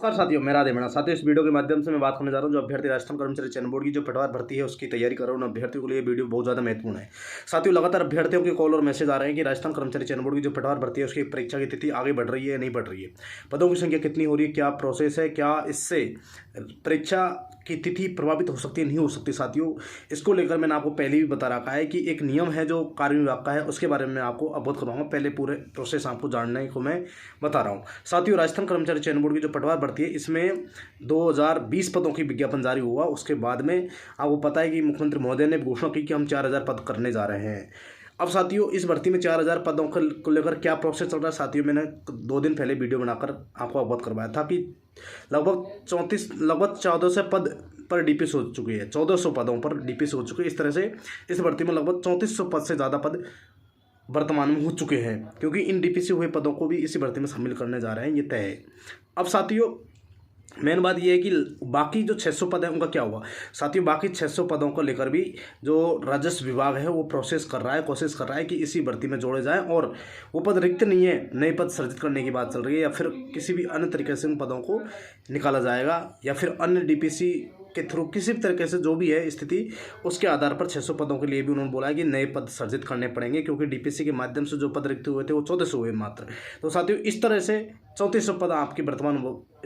नमस्कार साथियों, मैं राधे मीणा। साथियों, इस वीडियो के माध्यम से मैं बात करने जा रहा हूं जो अभ्यर्थी राजस्थान कर्मचारी चयन बोर्ड की जो पटवार भर्ती है उसकी तैयारी कर रहा हूं उन अभ्यर्थियों के लिए वीडियो बहुत ज़्यादा महत्वपूर्ण है। साथियों, लगातार अभ्यर्थियों के कॉल और मैसेज आ रहे हैं कि राजस्थान कर्मचारी चयन बोर्ड की जो पटवार भर्ती है उसकी परीक्षा की तिथि आगे बढ़ रही है या नहीं बढ़ रही है, पदों की संख्या कितनी हो रही है, क्या प्रोसेस है, क्या इससे परीक्षा की तिथि प्रभावित हो सकती है, नहीं हो सकती। साथियों, इसको लेकर मैंने आपको पहले भी बता रखा है कि एक नियम है जो कार्य विभाग का है, उसके बारे में आपको अवगत करवाऊंगा। पहले पूरे प्रोसेस आपको जानने को मैं बता रहा हूँ। साथियों, राजस्थान कर्मचारी चयन बोर्ड की जो पटवार भर्ती है इसमें 2020 पदों की विज्ञापन जारी हुआ। उसके बाद में आपको पता है कि मुख्यमंत्री महोदय ने घोषणा की कि हम 4000 पद करने जा रहे हैं। अब साथियों, इस भर्ती में 4000 पदों को लेकर क्या प्रोसेस चल रहा है, साथियों मैंने 2 दिन पहले वीडियो बनाकर आपको अवगत करवाया था कि लगभग 1400 पद पर डीपीएस हो चुकी है। 1400 पदों पर डीपीएस हो चुके हैं। इस तरह से इस भर्ती में लगभग 3400 पद से ज़्यादा पद वर्तमान में हो चुके हैं, क्योंकि इन डीपीसी हुए पदों को भी इसी भर्ती में शामिल करने जा रहे हैं, ये तय है। अब साथियों, मेन बात यह है कि बाकी जो 600 पद हैं उनका क्या हुआ। साथियों, बाकी 600 पदों को लेकर भी जो राजस्व विभाग है वो प्रोसेस कर रहा है, कोशिश कर रहा है कि इसी भर्ती में जोड़े जाएं, और वो पद रिक्त नहीं है, नए पद सृजित करने की बात चल रही है, या फिर किसी भी अन्य तरीके से उन पदों को निकाला जाएगा, या फिर अन्य डीपीसी के थ्रू किसी भी तरीके से जो भी है स्थिति, उसके आधार पर 600 पदों के लिए भी उन्होंने बोला है कि नए पद सृजित करने पड़ेंगे, क्योंकि डीपीसी के माध्यम से जो पद रिक्त हुए थे वो 1400 हुए मात्र। तो साथियों, इस तरह से 3400 पद आपकी वर्तमान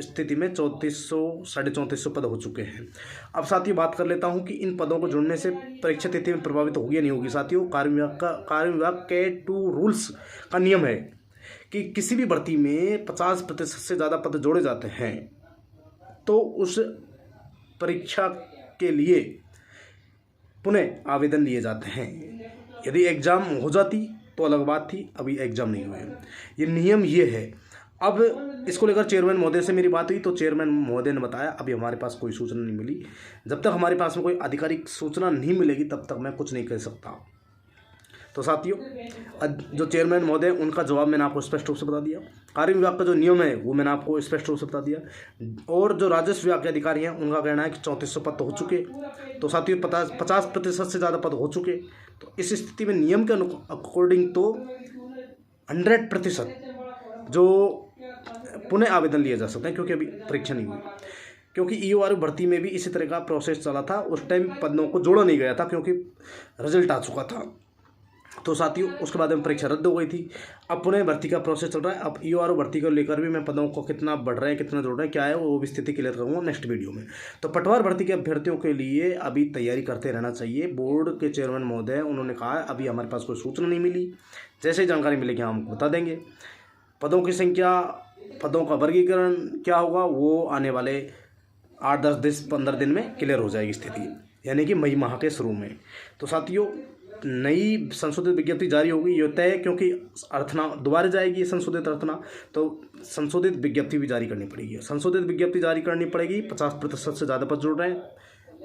स्थिति में 3400-3450 पद हो चुके हैं। अब साथियों, बात कर लेता हूं कि इन पदों को जुड़ने से परीक्षा तिथि में प्रभावित होगी या नहीं होगी। साथियों, कार्य विभाग के 2 रूल्स का नियम है कि किसी भी भर्ती में 50% से ज़्यादा पद जोड़े जाते हैं तो उस परीक्षा के लिए पुनः आवेदन लिए जाते हैं। यदि एग्ज़ाम हो जाती तो अलग बात थी, अभी एग्ज़ाम नहीं हुए, ये नियम ये है। अब इसको लेकर चेयरमैन महोदय से मेरी बात हुई तो चेयरमैन महोदय ने बताया अभी हमारे पास कोई सूचना नहीं मिली, जब तक हमारे पास में कोई आधिकारिक सूचना नहीं मिलेगी तब तक मैं कुछ नहीं कह सकता। तो साथियों, जो चेयरमैन महोदय उनका जवाब मैंने आपको स्पष्ट रूप से बता दिया। कार्य विभाग का जो नियम है वो मैंने आपको स्पष्ट रूप से बता दिया, और जो राजस्व विभाग के अधिकारी हैं उनका कहना है कि 3400 पद तो हो चुके। तो साथियों, 50% से ज़्यादा पद हो चुके। तो इस स्थिति में नियम के अकॉर्डिंग तो 100% जो पुनः आवेदन लिए जा सकते हैं, क्योंकि अभी परीक्षा नहीं हुई। क्योंकि ईओआर भर्ती में भी इसी तरह का प्रोसेस चला था, उस टाइम पदों को जोड़ा नहीं गया था क्योंकि रिजल्ट आ चुका था। तो साथियों, उसके बाद में परीक्षा रद्द हो गई थी। अब पुनः भर्ती का प्रोसेस चल रहा है। अब ईओआर भर्ती को लेकर भी मैं पदों को कितना बढ़ रहे हैं, कितना जोड़ रहे हैं, क्या है, वो भी स्थिति क्लियर करूँगा नेक्स्ट वीडियो में। तो पटवार भर्ती के अभ्यर्थियों के लिए अभी तैयारी करते रहना चाहिए। बोर्ड के चेयरमैन महोदय उन्होंने कहा अभी हमारे पास कोई सूचना नहीं मिली, जैसे ही जानकारी मिलेगी हम बता देंगे। पदों की संख्या, पदों का वर्गीकरण क्या होगा वो आने वाले 8, 10, 15 दिन में क्लियर हो जाएगी स्थिति, यानी कि मई माह के शुरू में। तो साथियों, नई संशोधित विज्ञप्ति जारी होगी, ये तय है, क्योंकि अर्थना दोबारा जाएगी संशोधित अर्थना, तो संशोधित विज्ञप्ति भी जारी करनी पड़ेगी। संशोधित विज्ञप्ति जारी करनी पड़ेगी। 50% से ज़्यादा पद जुड़ रहे हैं,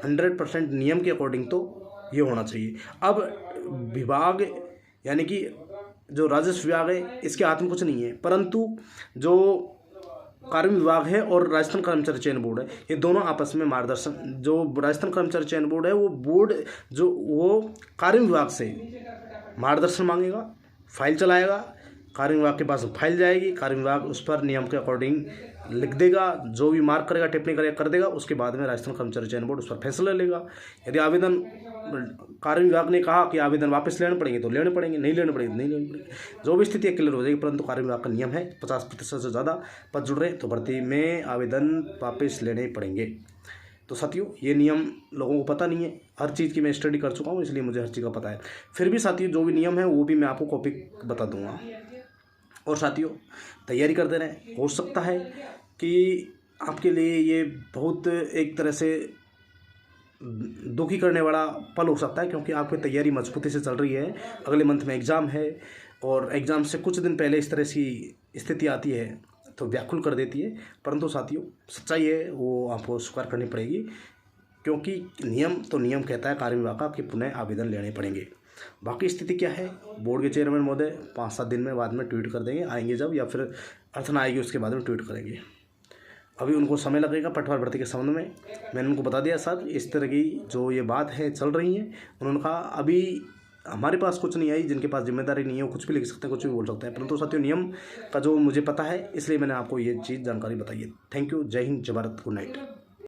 100% नियम के अकॉर्डिंग तो ये होना चाहिए। अब विभाग यानी कि जो राजस्व विभाग है इसके हाथ में कुछ नहीं है, परंतु जो कार्य विभाग है और राजस्थान कर्मचारी चयन बोर्ड है, ये दोनों आपस में मार्गदर्शन, जो राजस्थान कर्मचारी चयन बोर्ड है वो बोर्ड जो वो कार्य विभाग से मार्गदर्शन मांगेगा, फाइल चलाएगा, कार्य विभाग के पास फाइल जाएगी, कार्य विभाग उस पर नियम के अकॉर्डिंग लिख देगा, जो भी मार्क करेगा, टिप्पणी करेगा, कर देगा। उसके बाद में राजस्थान कर्मचारी चयन बोर्ड उस पर फैसला लेगा। यदि आवेदन कार्य विभाग ने कहा कि आवेदन वापस लेने पड़ेंगे तो लेने पड़ेंगे, नहीं लेने पड़ेंगे नहीं लेने पड़ेंगे, जो भी स्थिति क्लियर हो जाएगी। परंतु कार्य विभाग का नियम है 50% से ज़्यादा पद जुड़ रहे तो भर्ती में आवेदन वापस लेने पड़ेंगे। तो साथियों, ये नियम लोगों को पता नहीं है, हर चीज़ की मैं स्टडी कर चुका हूँ, इसलिए मुझे हर चीज़ का पता है। फिर भी साथियों, जो भी नियम है वो भी मैं आपको कॉपी बता दूंगा। और साथियों, तैयारी करते रहें। हो सकता है कि आपके लिए ये बहुत एक तरह से दुखी करने वाला पल हो सकता है, क्योंकि आपकी तैयारी मजबूती से चल रही है। अगले मंथ में एग्ज़ाम है, और एग्ज़ाम से कुछ दिन पहले इस तरह की स्थिति आती है तो व्याकुल कर देती है। परंतु साथियों, सच्चाई है वो आपको स्वीकार करनी पड़ेगी, क्योंकि नियम तो नियम कहता है कार्य विभाग का कि पुनः आवेदन लेने पड़ेंगे। बाकी स्थिति क्या है, बोर्ड के चेयरमैन महोदय 5-7 दिन में बाद में ट्वीट कर देंगे, आएंगे जब, या फिर अर्थना आएगी उसके बाद में ट्वीट करेंगे। अभी उनको समय लगेगा पटवार भर्ती के संबंध में। मैंने उनको बता दिया सर, इस तरह की जो ये बात है चल रही है। उन्होंने कहा अभी हमारे पास कुछ नहीं आई, जिनके पास जिम्मेदारी नहीं है वो कुछ भी लिख सकते हैं, कुछ भी बोल सकते हैं, परंतु साथियों नियम का जो मुझे पता है इसलिए मैंने आपको ये चीज़ जानकारी बताई है। थैंक यू, जय हिंद, जय भारत, गुड नाइट।